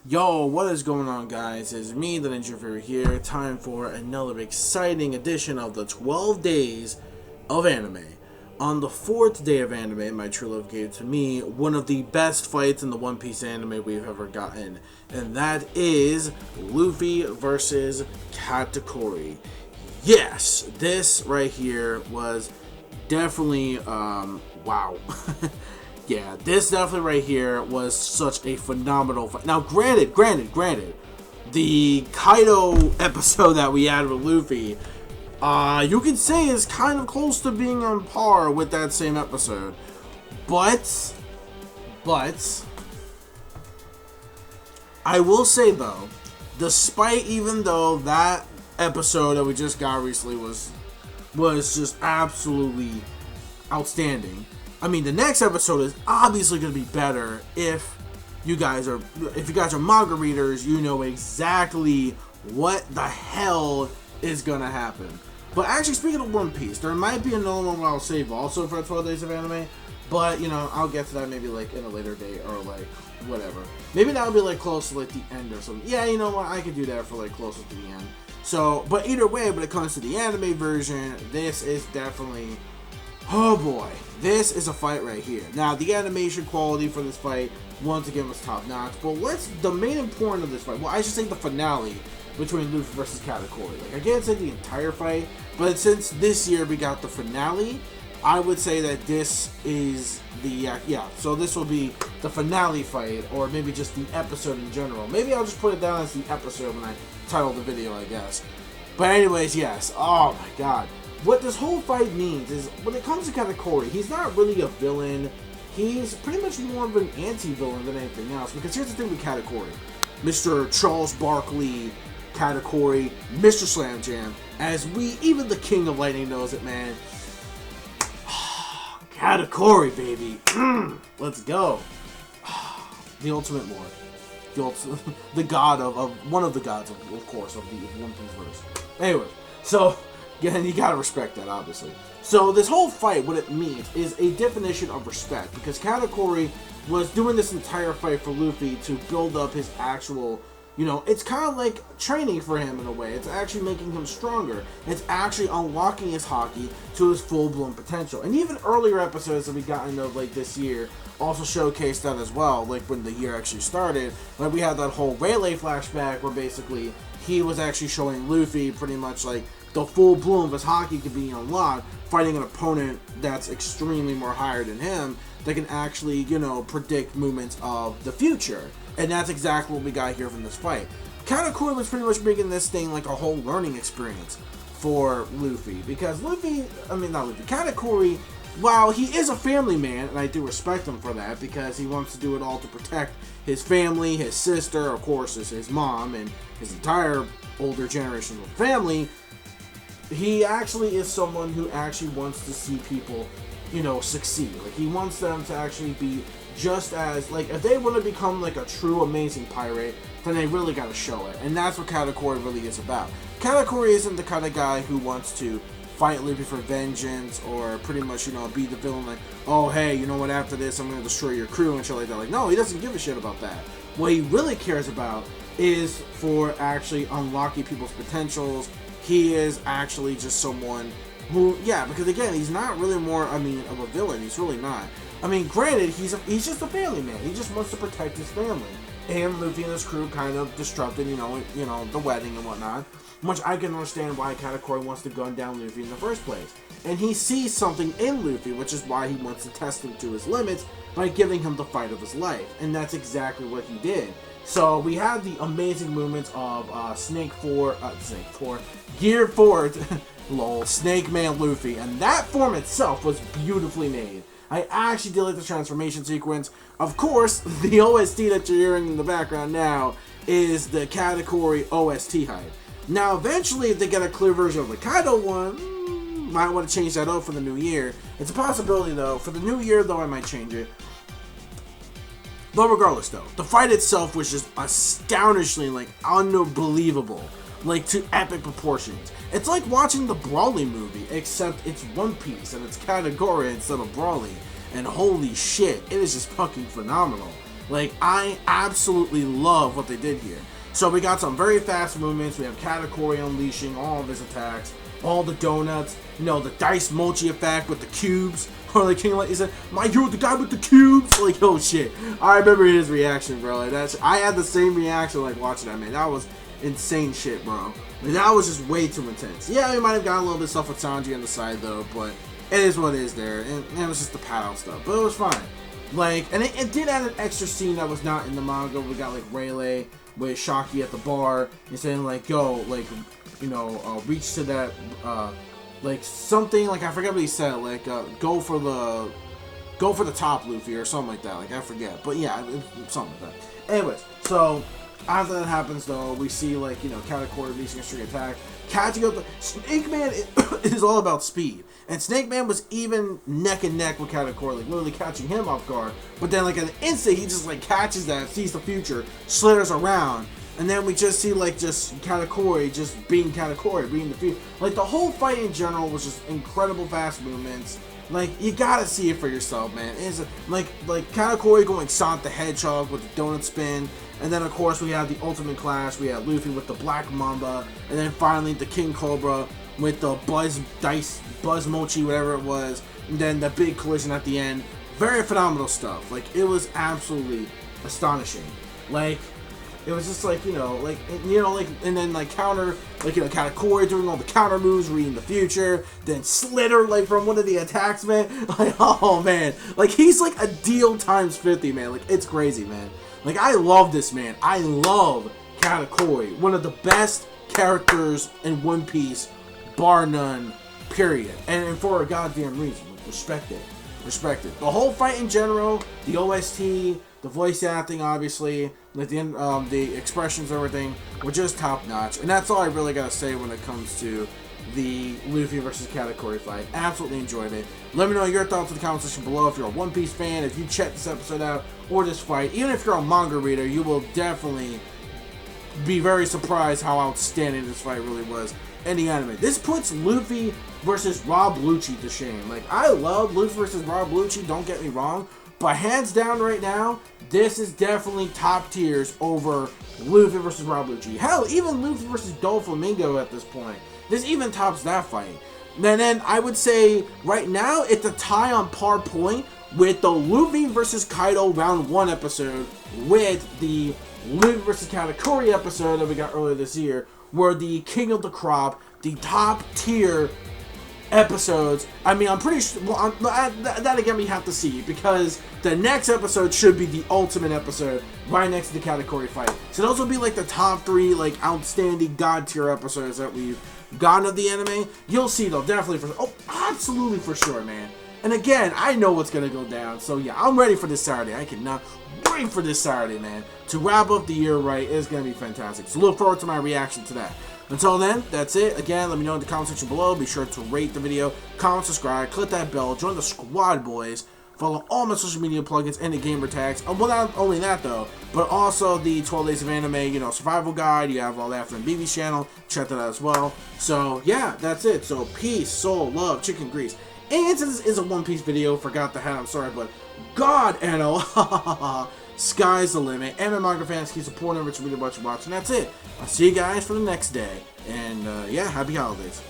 Yo, what is going on, guys? It's me, the Ninja Fury here. Time for another exciting edition of the 12 days of anime. On the 4th day of anime, my true love gave to me one of the best fights in the One Piece anime we've ever gotten, and that is Luffy versus Katakuri. Yes, this right here was definitely, wow. Yeah, this definitely right here was such a phenomenal fight. Now, granted, the KAIDO episode that we had with Luffy, you could say is kind of close to being on par with that same episode. But, I will say though, despite even though that episode that we just got recently was just absolutely outstanding. I mean, the next episode is obviously going to be better if you guys are manga readers. You know exactly what the hell is going to happen. But actually, speaking of One Piece, there might be another one I'll save also for 12 days of anime. But, you know, I'll get to that maybe like in a later date or like whatever. Maybe that'll be like close to like the end or something. Yeah, you know what? I could do that for like closer to the end. So, but either way, when it comes to the anime version, this is definitely... oh boy, this is a fight right here. Now, the animation quality for this fight, once again, was top notch. But the main point of this fight, well, I should say the finale between Luffy versus Katakuri. Like, I can't say the entire fight, but since this year we got the finale, I would say that this is the, so this will be the finale fight, or maybe just the episode in general. Maybe I'll just put it down as the episode when I title the video, I guess. But anyways, yes, oh my god. What this whole fight means is, when it comes to Katakuri, he's not really a villain. He's pretty much more of an anti-villain than anything else. Because here's the thing with Katakuri. Mr. Charles Barkley, Katakuri, Mr. Slam Jam, as even the King of Lightning knows it, man. Katakuri, baby. Let's go. The ultimate lord. The god of one of the gods, of course, of the One Piece verse. Anyway, so... yeah, you gotta respect that, obviously. So this whole fight, what it means, is a definition of respect. Because Katakuri was doing this entire fight for Luffy to build up his actual, you know, it's kind of like training for him in a way. It's actually making him stronger. It's actually unlocking his haki to his full-blown potential. And even earlier episodes that we got into like this year also showcased that as well. Like when the year actually started, like we had that whole Rayleigh flashback where basically he was actually showing Luffy pretty much like the full bloom of his haki could be unlocked, fighting an opponent that's extremely more higher than him, that can actually, you know, predict movements of the future. And that's exactly what we got here from this fight. Katakuri was pretty much making this thing like a whole learning experience for Luffy. Because Katakuri, while he is a family man, and I do respect him for that, because he wants to do it all to protect his family, his sister, of course, his mom, and his entire older generation of family, he actually is someone who actually wants to see people, you know, succeed. Like, he wants them to actually be just as, like, if they want to become, like, a true amazing pirate, then they really got to show it. And that's what Katakuri really is about. Katakuri isn't the kind of guy who wants to fight Luffy for vengeance, or pretty much, you know, be the villain, like, oh, hey, you know what, after this, I'm going to destroy your crew and shit like that. Like, no, he doesn't give a shit about that. What he really cares about is for actually unlocking people's potentials. He is actually just someone who, yeah, because again, he's not really of a villain. He's really not. I mean, granted, he's just a family man. He just wants to protect his family. And Luffy and his crew kind of disrupted, you know, the wedding and whatnot. Which I can understand why Katakuri wants to gun down Luffy in the first place. And he sees something in Luffy, which is why he wants to test him to his limits by giving him the fight of his life. And that's exactly what he did. So we had the amazing movements of Gear 4, lol, Snake Man Luffy, and that form itself was beautifully made. I actually did like the transformation sequence. Of course, the OST that you're hearing in the background now is the Katakuri OST hype. Now, eventually, if they get a clear version of the Kaido one, might want to change that up for the new year. It's a possibility, though. For the new year, though, I might change it. But regardless, though, the fight itself was just astonishingly, like, unbelievable. Like, to epic proportions. It's like watching the Brawly movie, except it's One Piece, and it's Katakuri instead of Brawly. And holy shit, it is just fucking phenomenal. Like, I absolutely love what they did here. So we got some very fast movements. We have Katakuri unleashing all of his attacks, all the donuts, you know, the dice mochi effect with the cubes. Or like King Light, he said, "My hero, the guy with the cubes." Like, oh shit. I remember his reaction, bro. Like, I had the same reaction like watching that, man. That was insane shit, bro. Like, that was just way too intense. Yeah, we might have got a little bit of stuff with Sanji on the side though, but it is what it is there. And it was just the paddle stuff, but it was fine. Like, and it did add an extra scene that was not in the manga. We got like Rayleigh with Shocky at the bar and saying like, "Yo, like, you know, reach to that, like something like I forget what he said, like go for the top, Luffy," or something like that. Like, I forget, but yeah, something like that. Anyways, so after that happens though, we see like, you know, Katakuri releasing a string attack, catching up. Snake Man is all about speed. And Snake Man was even neck and neck with Katakuri, like literally catching him off guard. But then like in an instant, he just like catches that, sees the future, slithers around. And then we just see like just Katakuri just being Katakuri, being the future. Like the whole fight in general was just incredible fast movements. Like, you gotta see it for yourself, man. It's like Katakuri going Sonic the Hedgehog with the donut spin. And then of course we have the ultimate clash. We have Luffy with the Black Mamba. And then finally the King Cobra with the Buzz Mochi, whatever it was, and then the big collision at the end. Very phenomenal stuff. Like, it was absolutely astonishing. Like, it was just like, you know, like, and then like counter, like, you know, Katakuri doing all the counter moves, reading the future, then Slitter, like, from one of the attacks, man. Like, oh man, like, he's like a deal times 50, man. Like, it's crazy, man. Like, I love this man. I love Katakuri, one of the best characters in One Piece, bar none, period. And for a goddamn reason. Respect it. Respect it. The whole fight in general, the OST, the voice acting, obviously, like the expressions, everything, were just top notch. And that's all I really gotta say when it comes to the Luffy versus Katakuri fight. Absolutely enjoyed it. Let me know your thoughts in the comment section below. If you're a One Piece fan, if you checked this episode out, or this fight, even if you're a manga reader, you will definitely be very surprised how outstanding this fight really was in the anime. This puts Luffy versus Rob Lucci to shame. Like, I love Luffy versus Rob Lucci, don't get me wrong, but hands down right now, this is definitely top tiers over Luffy versus Rob Lucci. Hell, even Luffy versus Doflamingo at this point. This even tops that fight. And then I would say right now it's a tie on par point with the Luffy versus Kaido round 1 episode, with the Luffy versus Katakuri episode that we got earlier this year, where the King of the Crop, the top tier episodes. I mean, I'm pretty sure, well, that again we have to see, because the next episode should be the ultimate episode right next to the Katakuri fight. So those will be like the top 3 like outstanding god tier episodes that we've gotten of the anime. You'll see though, definitely for, oh, absolutely for sure, man. And again, I know what's gonna go down, so yeah, I'm ready for this Saturday. I cannot wait for this Saturday, man. To wrap up the year right, it's gonna be fantastic. So look forward to my reaction to that. Until then, that's it. Again, let me know in the comment section below. Be sure to rate the video, comment, subscribe, click that bell, join the squad, boys. Follow all my social media plugins and the gamer tags. Well, not only that though, but also the 12 Days of Anime, you know, survival guide. You have all that from Bibi's channel. Check that out as well. So yeah, that's it. So peace, soul, love, chicken grease. And since this is a One Piece video, forgot the hat, I'm sorry, but God, Anno, sky's the limit. Anime manga fans, keep supporting, rich media, watching. That's it. I'll see you guys for the next day. And yeah, happy holidays. Bye.